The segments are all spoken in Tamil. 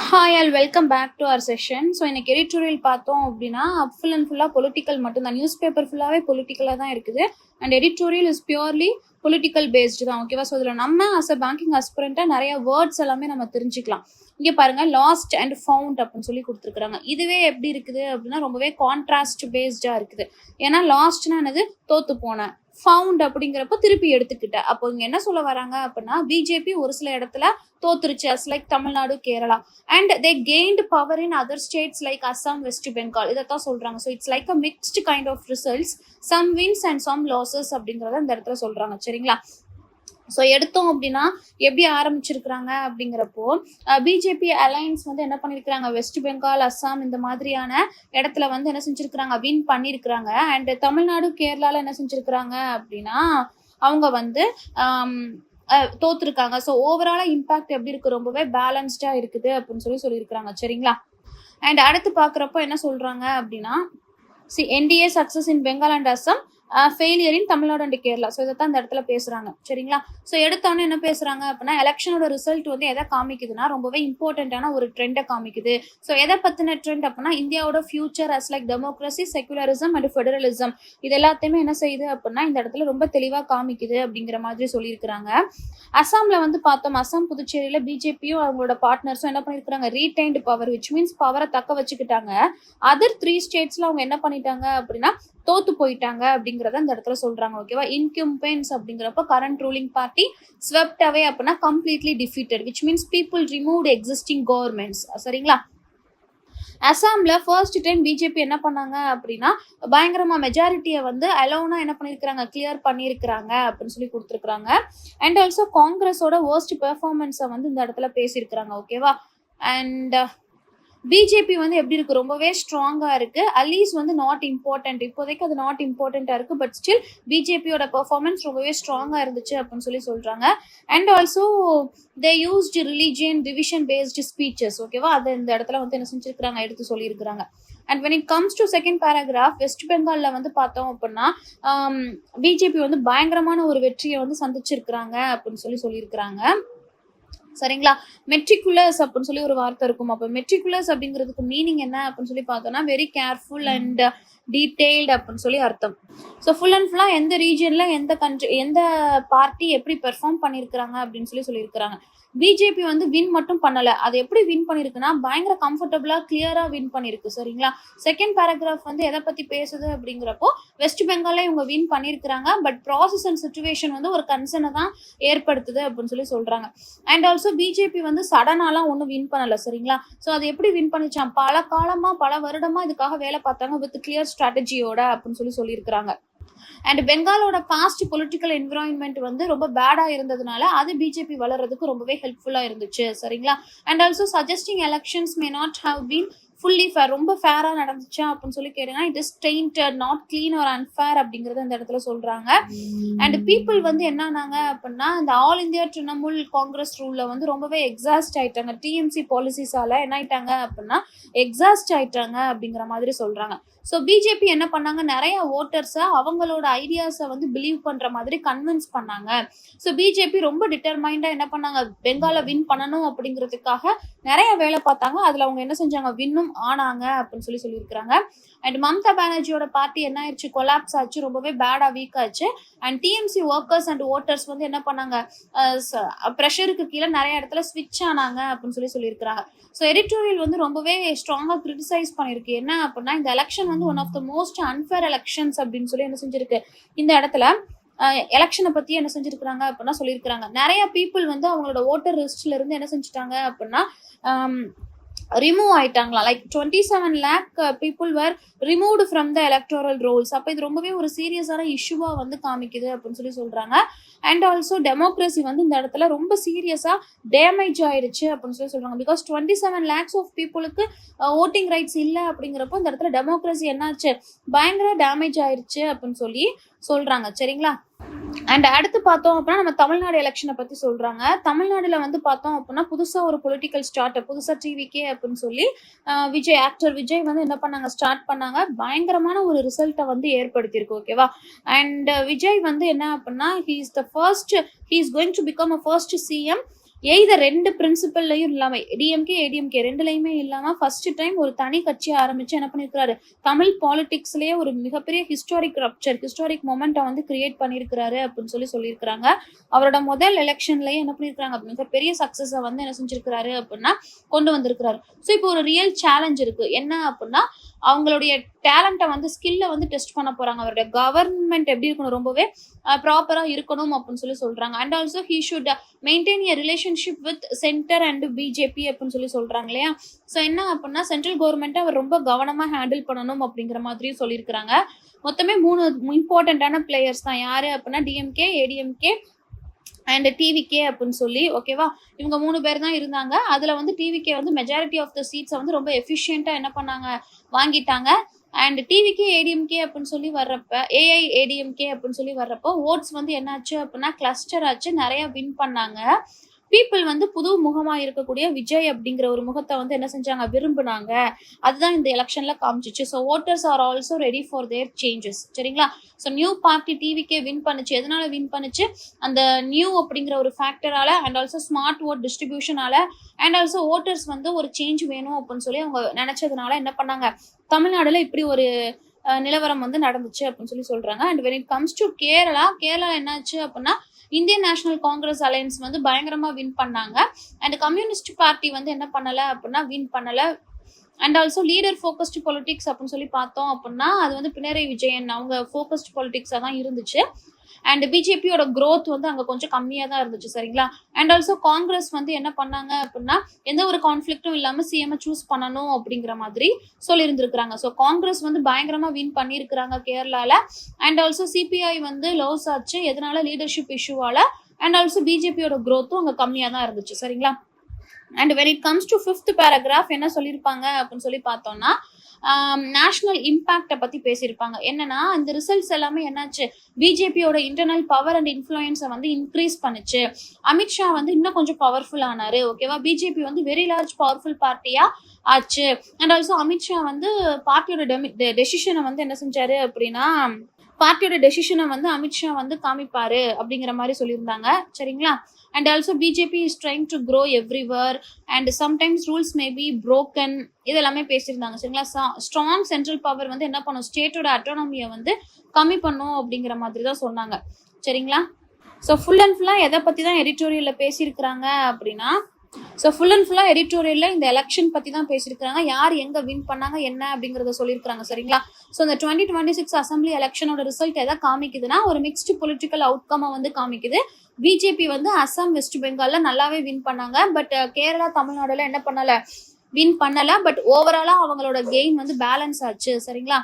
Hi all welcome back to our session. So இன்னைக்கு எடிட்டோரியல் பார்த்தோம் அப்படின்னா ஃபுல் அண்ட் ஃபுல்லாக பொலிட்டிக்கல் மட்டும்தான். நியூஸ் பேப்பர் ஃபுல்லாகவே பொலிட்டிக்கலாக தான் இருக்குது and editorial is purely political based தான். ஓகேவா? ஸோ இதில் நம்ம அஸ் அ பேங்கிங் அஸ்பிரண்ட்டாக நிறைய வேர்ட்ஸ் எல்லாமே நம்ம தெரிஞ்சுக்கலாம். இங்கே பாருங்க, லாஸ்ட் அண்ட் ஃபவுண்ட் அப்படின்னு சொல்லி கொடுத்துருக்குறாங்க. இதுவே எப்படி இருக்குது அப்படின்னா ரொம்பவே கான்ட்ராஸ்ட் பேஸ்டாக இருக்குது. ஏன்னா லாஸ்ட்னா என்னது, தோத்து போனேன், ஃபவுண்ட் அப்படிங்கிறப்ப திருப்பி எடுத்துக்கிட்ட. அப்போ இங்க என்ன சொல்ல வராங்க அப்படின்னா பிஜேபி ஒரு சில இடத்துல தோத்துருச்சு, as like Tamil Nadu, Kerala, and they gained power in other states like Assam, West Bengal. இதைத்தான் சொல்றாங்க. So it's like a mixed kind of results, some wins and some losses அப்படிங்கிறத இந்த இடத்துல சொல்றாங்க. சரிங்களா? ஸோ எடுத்தோம் அப்படின்னா எப்படி ஆரம்பிச்சிருக்கிறாங்க அப்படிங்கிறப்போ பிஜேபி அலையன்ஸ் வந்து என்ன பண்ணியிருக்கிறாங்க, வெஸ்ட் பெங்கால், அஸ்ஸாம் இந்த மாதிரியான இடத்துல வந்து என்ன செஞ்சிருக்கிறாங்க, வின் பண்ணியிருக்கிறாங்க. அண்ட் தமிழ்நாடு, கேரளால என்ன செஞ்சிருக்கிறாங்க அப்படின்னா அவங்க வந்து தோத்துருக்காங்க. ஸோ ஓவராலா இம்பாக்ட் எப்படி இருக்கு, ரொம்பவே பேலன்ஸ்டா இருக்குது அப்படின்னு சொல்லியிருக்கிறாங்க. சரிங்களா? அண்ட் அடுத்து பார்க்குறப்போ என்ன சொல்றாங்க அப்படின்னா NDA success in Bengal and Assam, failure in Tamil Nadu and Kerala. So இதைத்தான் இந்த இடத்துல பேசுறாங்க. சரிங்களா? ஸோ எடுத்தோன்னே என்ன பேசுறாங்க அப்படின்னா எலெக்ஷனோட ரிசல்ட் வந்து எதை காமிக்குதுன்னா ரொம்பவே இம்பார்ட்டன்டான ஒரு ட்ரெண்டை காமிக்குது. ஸோ எதை பத்தின ட்ரெண்ட் அப்படின்னா இந்தியாவோட future as like democracy, secularism and federalism, இது எல்லாத்தையுமே என்ன செய்யுது அப்படின்னா இந்த இடத்துல ரொம்ப தெளிவாக காமிக்குது அப்படிங்கிற மாதிரி சொல்லியிருக்கிறாங்க. அஸ்ஸாம்ல வந்து பார்த்தோம், அஸ்ஸாம் புதுச்சேரியில பிஜேபியும் அவங்களோட பார்ட்னர்ஸும் என்ன பண்ணிருக்காங்க, ரீடைன்டு பவர், விச் மீன்ஸ் பவரை தக்க வச்சுக்கிட்டாங்க. அதர் 3 ஸ்டேட்ஸ்ல அவங்க என்ன பண்ணிட்டாங்க அப்படின்னா தோத்து போயிட்டாங்க அப்படிங்கிறத இந்த இடத்துல சொல்றாங்க. ஓகேவா? இன்கம்பென்ஸ் அப்படிங்கிறப்ப கரண்ட் ரூலிங் பார்ட்டி, ஸ்வெப்ட் அவே அப்படின்னா completely defeated, which means people removed existing governments. சரிங்களா? அசாம்ல ஃபர்ஸ்ட் டைம் பிஜேபி என்ன பண்ணாங்க அப்படின்னா பயங்கரமா மெஜாரிட்டியை வந்து அலோனா என்ன பண்ணியிருக்கிறாங்க, கிளியர் பண்ணியிருக்கிறாங்க அப்படின்னு சொல்லி கொடுத்துருக்குறாங்க. அண்ட் ஆல்சோ காங்கிரஸோட வர்ஸ்ட் பெர்ஃபார்மன்ஸை வந்து இந்த இடத்துல பேசியிருக்கிறாங்க. ஓகேவா? அண்ட் பிஜேபி வந்து எப்படி இருக்கு, ரொம்பவே ஸ்ட்ராங்கா இருக்கு. அலீஸ் வந்து நாட் இம்பார்ட்டன்ட், இப்போதைக்கு அது நாட் இம்பார்ட்டன்டா இருக்கு. பட் ஸ்டில் பிஜேபியோட பெர்ஃபார்மன்ஸ் ரொம்பவே ஸ்ட்ராங்கா இருந்துச்சு அப்படின்னு சொல்றாங்க. And also they used religion division based speeches. ஓகேவா? அதை இந்த இடத்துல வந்து என்ன செஞ்சிருக்கிறாங்க, எடுத்து சொல்லியிருக்கிறாங்க. And when it comes to second paragraph, West பெங்கால்ல வந்து பார்த்தோம் அப்படின்னா பிஜேபி வந்து பயங்கரமான ஒரு வெற்றியை வந்து சந்திச்சிருக்கிறாங்க அப்படின்னு சொல்லியிருக்கிறாங்க. சரிங்களா? மெட்ரிகுலஸ் அப்படின்னு சொல்லி ஒரு வார்த்தை இருக்கும். அப்போ மெட்ரிகுலஸ் அப்படிங்கிறதுக்கு மீனிங் என்ன அப்படின்னு சொல்லி பார்த்தோம்னா வெரி கேர்ஃபுல் அண்ட் டீடைல்டு அப்படின்னு சொல்லி அர்த்தம். ஸோ ஃபுல் அண்ட் ஃபுல்லாக எந்த ரீஜியனில் எந்த கண்ட்ரி எந்த பார்ட்டி எப்படி பெர்ஃபார்ம் பண்ணியிருக்கிறாங்க அப்படின்னு சொல்லியிருக்கிறாங்க. பிஜேபி வந்து வின் மட்டும் பண்ணலை, அது எப்படி வின் பண்ணியிருக்குன்னா பயங்கர கம்ஃபர்டபுளாக கிளியராக வின் பண்ணியிருக்கு. சரிங்களா? செகண்ட் பேராகிராஃப் வந்து எதை பற்றி பேசுது அப்படிங்கிறப்போ வெஸ்ட் பெங்கால்ல இவங்க வின் பண்ணியிருக்கிறாங்க. பட் ப்ராசஸ் அண்ட் சிச்சுவேஷன் வந்து ஒரு கன்சர்னை தான் ஏற்படுத்துது அப்படின்னு சொல்கிறாங்க. அண்ட் ஆல்சோ பிஜேபி வந்து சடனாலாம் ஒன்றும் வின் பண்ணலை. சரிங்களா? ஸோ அது எப்படி வின் பண்ணிச்சான், பல காலமாக பல வருடமாக இதுக்காக வேலை பார்த்தாங்க வித் கிளியர் ஸ்ட்ராட்டஜியோட அப்படின்னு சொல்லியிருக்கிறாங்க. அண்ட் பெங்காலோட பாஸ்ட் பொலிட்டிக்கல் என்விரான்மெண்ட் வந்து ரொம்ப பேடா இருந்ததுனால அது பிஜேபி வளர்றதுக்கு ரொம்பவே ஹெல்ப்ஃபுல்லா இருந்துச்சு. சரிங்களா? And also suggesting elections may not have been fully fair, ரொம்ப ஃபேரா நடந்துச்சா அப்படின்னு சொல்லி கேட்டீங்கன்னா it is tainted, not clean or unfair அப்படிங்கறத இந்த இடத்துல சொல்றாங்க. அண்ட் பீப்புள் வந்து என்னன்னாங்க அப்படின்னா இந்த ஆல் இந்தியா திரிணாமுல் காங்கிரஸ் ரூல்ல வந்து ரொம்பவே எக்ஸாஸ்ட் ஆயிட்டாங்க. டிஎம்சி பாலிசிஸால என்ன ஆயிட்டாங்க அப்படின்னா எக்ஸாஸ்ட் ஆயிட்டாங்க அப்படிங்கிற மாதிரி சொல்றாங்க. ஸோ பிஜேபி என்ன பண்ணாங்க, நிறைய ஓட்டர்ஸை அவங்களோட ஐடியாஸை வந்து பிலீவ் பண்ற மாதிரி கன்வின்ஸ் பண்ணாங்க. ஸோ பிஜேபி ரொம்ப டிட்டர்மைண்டா என்ன பண்ணாங்க, பெங்கால வின் பண்ணணும் அப்படிங்கிறதுக்காக நிறைய வேலை பார்த்தாங்க. அதுல அவங்க என்ன செஞ்சாங்க, வின்னும் ஆனாங்க அப்படின்னு சொல்லியிருக்கிறாங்க. அண்ட் மம்தா பானர்ஜியோட பார்ட்டி என்ன ஆயிடுச்சு, கொலாப்ஸ் ஆச்சு, ரொம்பவே பேடா வீக் ஆச்சு. And TMC workers and voters வந்து என்ன பண்ணாங்க, ப்ரெஷருக்கு கீழே நிறைய இடத்துல ஸ்விட்ச் ஆனாங்க அப்படின்னு சொல்லியிருக்கிறாங்க. ஸோ எடிட்டோரியல் வந்து ரொம்பவே ஸ்ட்ராங்காக கிரிட்டிசைஸ் பண்ணியிருக்கு. என்ன அப்படின்னா இந்த எலெக்ஷன் வந்து one of the most unfair elections அப்படின்னு சொல்லி என்ன செஞ்சிருக்கு, இந்த இடத்துல எலெக்ஷனை பத்தி என்ன செஞ்சிருக்கிறாங்க அப்படின்னா சொல்லியிருக்கிறாங்க. நிறைய பீப்புள் வந்து அவங்களோட ஓட்டர் லிஸ்ட்ல இருந்து என்ன செஞ்சுட்டாங்க அப்படின்னா remove ஆயிட்டாங்களா, like 27 lakh people were removed from the electoral rolls. அப்போ இது ரொம்பவே ஒரு சீரியஸான இஷ்யூவா வந்து காமிக்குது அப்படின்னு சொல்றாங்க. அண்ட் ஆல்சோ டெமோக்ரஸி வந்து இந்த இடத்துல ரொம்ப சீரியஸா டேமேஜ் ஆயிடுச்சு அப்படின்னு சொல்றாங்க. பிகாஸ் 27 lakhs ஆஃப் பீப்புளுக்கு ஓட்டிங் ரைட்ஸ் இல்லை அப்படிங்கிறப்போ இந்த இடத்துல டெமோக்ரஸி என்னாச்சு, பயங்கர டேமேஜ் ஆயிடுச்சு அப்படின்னு சொல்றாங்க. சரிங்களா? அண்ட் அடுத்து பார்த்தோம் அப்படின்னா நம்ம தமிழ்நாடு எலெக்ஷனை பத்தி சொல்றாங்க. தமிழ்நாடுல வந்து பார்த்தோம் அப்படின்னா புதுசா ஒரு பொலிட்டிக்கல் ஸ்டார்ட், புதுசா டிவிகே அப்படின்னு சொல்லி விஜய், ஆக்டர் விஜய் வந்து என்ன பண்ணாங்க, ஸ்டார்ட் பண்ணாங்க. பயங்கரமான ஒரு ரிசல்ட்டை வந்து ஏற்படுத்தியிருக்கு. ஓகேவா? அண்ட் விஜய் வந்து என்ன அப்படின்னா he is going to become a first CM either 2 பிரின்சிபல்லையும் இல்லாம டிஎம்கே ஏடிஎம்கே 2லயுமே இல்லாம ஃபர்ஸ்ட் டைம் ஒரு தனி கட்சி ஆரம்பிச்சு என்ன பண்ணிருக்காரு, தமிழ் பாலிடிக்ஸ்லயே ஒரு மிகப்பெரிய ஹிஸ்டாரிக் மொமெண்ட்டை வந்து கிரியேட் பண்ணியிருக்கிறாரு அப்படின்னு சொல்லியிருக்கிறாங்க. அவரோட முதல் எலெக்ஷன்லயே என்ன பண்ணிருக்காங்க, மிகப்பெரிய சக்சஸை வந்து என்ன செஞ்சிருக்கிறாரு அப்படின்னா கொண்டு வந்திருக்கிறாரு. ஸோ இப்போ ஒரு ரியல் சேலஞ்ச் இருக்கு. என்ன அப்படின்னா அவங்களுடைய டேலண்ட்டை வந்து ஸ்கில்லை வந்து டெஸ்ட் பண்ண போறாங்க. அவருடைய கவர்மெண்ட் எப்படி இருக்கணும், ரொம்பவே ப்ராப்பரா இருக்கணும் அப்படின்னு சொல்றாங்க. And also he should maintain a relationship with centre and BJP அப்படின்னு சொல்றாங்க இல்லையா. ஸோ என்ன அப்படின்னா சென்ட்ரல் கவர்மெண்ட்டை அவர் ரொம்ப கவனமா ஹேண்டில் பண்ணணும் அப்படிங்கிற மாதிரியும் சொல்லியிருக்கிறாங்க. மொத்தமே 3 இம்பார்ட்டன்டான பிளேயர்ஸ் தான். யாரு அப்படின்னா டிஎம்கே, ஏடிஎம்கே அண்ட் டிவிகே அப்படின்னு சொல்லி, ஓகேவா. இவங்க 3 பேர் தான் இருந்தாங்க. அதுல வந்து டிவிகே வந்து மெஜாரிட்டி ஆஃப் த சீட்ஸை வந்து ரொம்ப எஃபிஷியண்டா என்ன பண்ணாங்க, வாங்கிட்டாங்க. அண்ட் டிவிகே ஏடிஎம்கே அப்படின்னு சொல்லி வர்றப்ப, ஏஐஏடிஎம்கே அப்படின்னு சொல்லி வர்றப்போ ஓட்ஸ் வந்து என்னாச்சு அப்படின்னா கிளஸ்டர் ஆச்சு, நிறைய வின் பண்ணாங்க. பீப்புள் வந்து புது முகமா இருக்கக்கூடிய விஜய் அப்படிங்கிற ஒரு முகத்தை வந்து என்ன செஞ்சாங்க, விரும்புனாங்க. அதுதான் இந்த எலெக்ஷன்ல காமிச்சிச்சு. So voters are also ready for their changes. சரிங்களா. ஸோ நியூ பார்ட்டி டிவிக்கே வின் பண்ணுச்சு. எதனால வின் பண்ணுச்சு, அந்த நியூ அப்படிங்கிற ஒரு ஃபேக்டரால அண்ட் ஆல்சோ ஸ்மார்ட் ஓட் டிஸ்ட்ரிபியூஷனால அண்ட் ஆல்சோ ஓட்டர்ஸ் வந்து ஒரு சேஞ்ச் வேணும் அப்படின்னு சொல்லி அவங்க நினைச்சதுனால என்ன பண்ணாங்க, தமிழ்நாடுல இப்படி ஒரு நிலவரம் வந்து நடந்துச்சு அப்படின்னு சொல்றாங்க. And when it comes to Kerala என்னாச்சு அப்படின்னா இந்தியன் நேஷனல் காங்கிரஸ் அலையன்ஸ் வந்து பயங்கரமா வின் பண்ணாங்க. அண்ட் கம்யூனிஸ்ட் பார்ட்டி வந்து என்ன பண்ணல அப்படின்னா வின் பண்ணல. And also leader focused politics அப்படின்னு சொல்லி பார்த்தோம் அப்படின்னா அது வந்து பினராயி விஜயன் அவங்க ஃபோக்கஸ்டு பொலிட்டிக்ஸாக தான் இருந்துச்சு. அண்ட் பிஜேபியோட க்ரோத் வந்து அங்கே கொஞ்சம் கம்மியாக தான் இருந்துச்சு. சரிங்களா. அண்ட் ஆல்சோ காங்கிரஸ் வந்து என்ன பண்ணாங்க அப்படின்னா எந்த ஒரு கான்ஃப்ளிக்டும் இல்லாமல் சிஎம்ஐ சூஸ் பண்ணணும் அப்படிங்கிற மாதிரி சொல்லியிருந்திருக்கிறாங்க. ஸோ காங்கிரஸ் வந்து பயங்கரமாக வின் பண்ணியிருக்கிறாங்க கேரளாவில். அண்ட் ஆல்சோ சிபிஐ வந்து லோஸ் ஆச்சு. எதனால, லீடர்ஷிப் இஷ்யூவால. அண்ட் ஆல்சோ பிஜேபியோட க்ரோத்தும் அங்கே கம்மியாக தான் இருந்துச்சு. சரிங்களா. And when it comes to 5th paragraph என்ன சொல்லியிருப்பாங்க அப்படின்னு சொல்லி பார்த்தோம்னா நேஷனல் இம்பாக்டை பத்தி பேசியிருப்பாங்க. என்னன்னா இந்த ரிசல்ட்ஸ் எல்லாமே என்னாச்சு, பிஜேபியோட இன்டர்னல் பவர் அண்ட் இன்ஃப்ளூயன்ஸை வந்து இன்க்ரீஸ் பண்ணுச்சு. அமித்ஷா வந்து இன்னும் கொஞ்சம் பவர்ஃபுல் ஆனாரு. ஓகேவா. பிஜேபி வந்து வெரி லார்ஜ் பவர்ஃபுல் பார்ட்டியா ஆச்சு. அண்ட் ஆல்சோ அமித்ஷா வந்து பார்ட்டியோட டெசிஷனை வந்து என்ன செஞ்சாரு அப்படின்னா அமித்ஷா வந்து காமிப்பாரு அப்படிங்கிற மாதிரி சொல்லியிருந்தாங்க. சரிங்களா. And also BJP is trying to grow everywhere and sometimes rules may be broken, இதெல்லாமே பேசியிருந்தாங்க. சரிங்களா. ஸ்ட்ராங் சென்ட்ரல் பவர் வந்து என்ன பண்ணும், ஸ்டேட்டோட அட்டானமியை வந்து கம்மி பண்ணும் அப்படிங்கிற மாதிரி தான் சொன்னாங்க. சரிங்களா. ஸோ ஃபுல் அண்ட் ஃபுல்லாக எதை பற்றி தான் எடிட்டோரியலில் பேசியிருக்கிறாங்க அப்படின்னா எடிட்டோரியலில் இந்த எலெக்ஷன் பற்றி தான் பேசியிருக்கிறாங்க. யார் எங்கே வின் பண்ணாங்க என்ன அப்படிங்கிறத சொல்லியிருக்கிறாங்க. சரிங்களா. ஸோ இந்த 2026 அசம்பிளி எலெக்ஷனோட ரிசல்ட் எதை காமிக்குதுன்னா ஒரு மிக்ஸ்டு பொலிட்டிக்கல் அவுட்கமை வந்து காமிக்குது. பிஜேபி வந்து அசாம், வெஸ்ட் பெங்கால்ல நல்லாவே வின் பண்ணாங்க. பட் கேரளா, தமிழ்நாடுல என்ன வின் பண்ணல. பட் ஓவராலா அவங்களோட கெயின் வந்து பேலன்ஸ் ஆச்சு. சரிங்களா.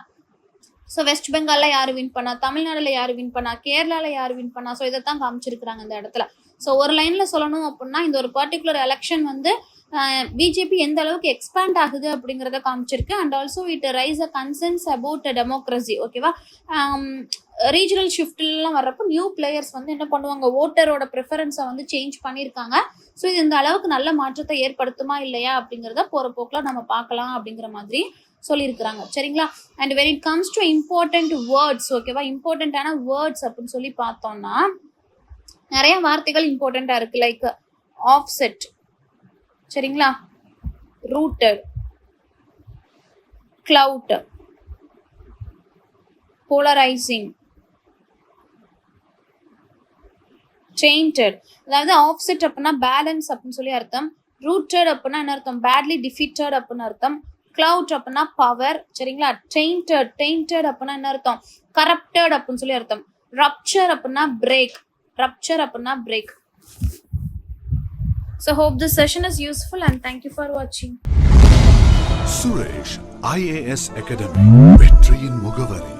ஸோ வெஸ்ட் பெங்கால்ல யாரு வின் பண்ணா, தமிழ்நாடுல யாரு வின் பண்ணா, கேரளால யாரு வின் பண்ணா, ஸோ இதைத்தான் காமிச்சிருக்கிறாங்க இந்த இடத்துல. ஸோ ஒரு லைன்ல சொல்லணும் அப்படின்னா இந்த ஒரு பர்டிகுலர் எலெக்ஷன் வந்து பிஜேபி எந்த அளவுக்கு எக்ஸ்பேண்ட் ஆகுது அப்படிங்கிறத காமிச்சிருக்கு. And also it raise a concerns about democracy. ஓகேவா. ரீஜனல் ஷிஃப்ட்லாம் வர்றப்போ நியூ பிளேயர்ஸ் வந்து என்ன பண்ணுவாங்க, ஓட்டரோட ப்ரிஃபரன்ஸை வந்து சேஞ்ச் பண்ணியிருக்காங்க. ஸோ இது இந்த அளவுக்கு நல்ல மாற்றத்தை ஏற்படுத்துமா இல்லையா அப்படிங்கிறத போகிற போக்கில் நம்ம பார்க்கலாம் அப்படிங்கிற மாதிரி சொல்லியிருக்கிறாங்க. சரிங்களா. And when it comes to important words, ஓகேவா, இம்பார்ட்டண்ட்டான வேர்ட்ஸ் அப்படின்னு சொல்லி பார்த்தோம்னா நிறைய வார்த்தைகள் இம்பார்ட்டண்டா இருக்கு. லைக் ஆஃப்செட், சரிங்களா, ரூட்டட், கிளவுட், போலரைசிங், டெயின்டட். அதாவது ஆஃப்செட் அப்படின்னா பேலன்ஸ் அப்படின்னு சொல்லி அர்த்தம். ரூட்டட் அப்படின்னா என்ன அர்த்தம், பேட்லி டிஃபீட்டட் அப்படின்னு அர்த்தம். கிளவுட் அப்படின்னா பவர். சரிங்களா. டெயின்டட் அப்படின்னா என்ன அர்த்தம், கரப்டட் அப்படின்னு சொல்லி அர்த்தம். ரப்சர் அப்படின்னா break. So hope this session is useful and thank you for watching. Suresh IAS Academy, வெற்றியின் முகவரி.